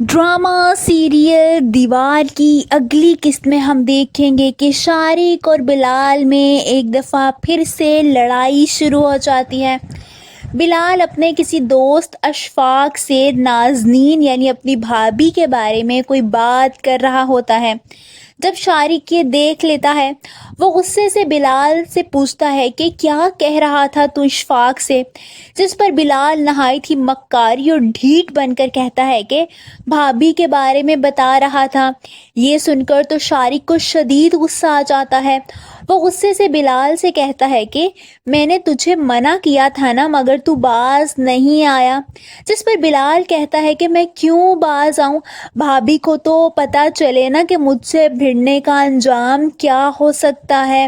Drama serial दीवार की अगली किस्त में हम देखेंगे कि शारिक और बिलाल में एक दफ़ा फिर से लड़ाई शुरू हो जाती है। बिलाल अपने किसी दोस्त अशफाक से नाज़नीन यानी अपनी भाभी के बारे में कोई बात कर रहा होता है। जब शारिक ये देख लेता है, वो गुस्से से बिलाल से पूछता है कि क्या कह रहा था तू इशफाक से, जिस पर बिलाल नहायत ही मक्कारी और ढीठ बनकर कहता है कि भाभी के बारे में बता रहा था। ये सुनकर तो शारिक को शदीद गुस्सा आ जाता है। वो गुस्से से बिलाल से कहता है कि मैंने तुझे मना किया था ना, मगर तू बाज नहीं आया। जिस पर बिलाल कहता है कि मैं क्यों बाज आऊं, भाभी को तो पता चले ना कि मुझसे भिड़ने का अंजाम क्या हो सकता है।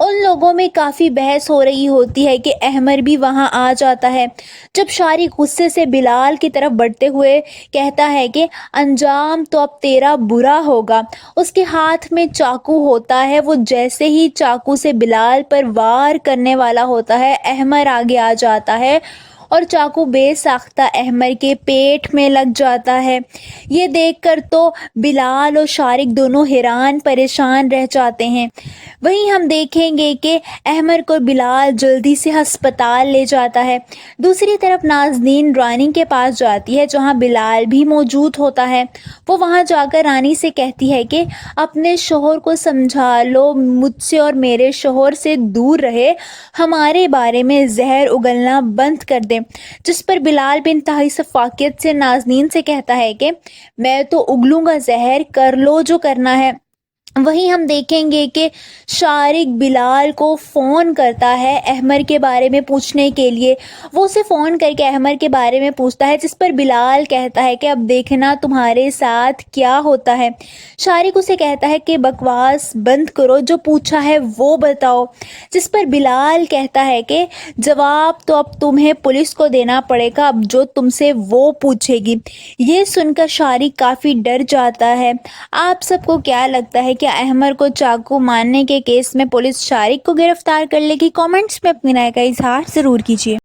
उन लोगों में काफ़ी बहस हो रही होती है कि अहमर भी वहां आ जाता है। जब शारिक गुस्से से बिलाल की तरफ बढ़ते हुए कहता है कि अंजाम तो अब तेरा बुरा होगा, उसके हाथ में चाकू होता है। वो जैसे ही चाकू से बिलाल पर वार करने वाला होता है, अहमर आगे आ जाता है और चाकू बेसाख्ता अहमर के पेट में लग जाता है। ये देखकर तो बिलाल और शारिक दोनों हैरान परेशान रह जाते हैं। वहीं हम देखेंगे कि अहमर को बिलाल जल्दी से अस्पताल ले जाता है। दूसरी तरफ नाज़नीन रानी के पास जाती है, जहां बिलाल भी मौजूद होता है। वो वहां जाकर रानी से कहती है कि अपने शोहर को समझा लो, मुझसे और मेरे शोहर से दूर रहे, हमारे बारे में जहर उगलना बंद कर दे। जिस पर बिलाल बेइंतहाई सफाकियत से नाज़नीन से कहता है कि मैं तो उगलूंगा जहर, कर लो जो करना है। वहीं हम देखेंगे कि शारिक बिलाल को फ़ोन करता है अहमर के बारे में पूछने के लिए। वो उसे फ़ोन करके अहमर के बारे में पूछता है, जिस पर बिलाल कहता है कि अब देखना तुम्हारे साथ क्या होता है। शारिक उसे कहता है कि बकवास बंद करो, जो पूछा है वो बताओ। जिस पर बिलाल कहता है कि जवाब तो अब तुम्हें पुलिस को देना पड़ेगा, अब जो तुमसे वो पूछेगी। ये सुनकर शारिक काफ़ी डर जाता है। आप सबको क्या लगता है, क्या अहमर को चाकू मारने के केस में पुलिस शारिक को गिरफ्तार कर लेगी? कमेंट्स में अपनी राय का इजहार ज़रूर कीजिए।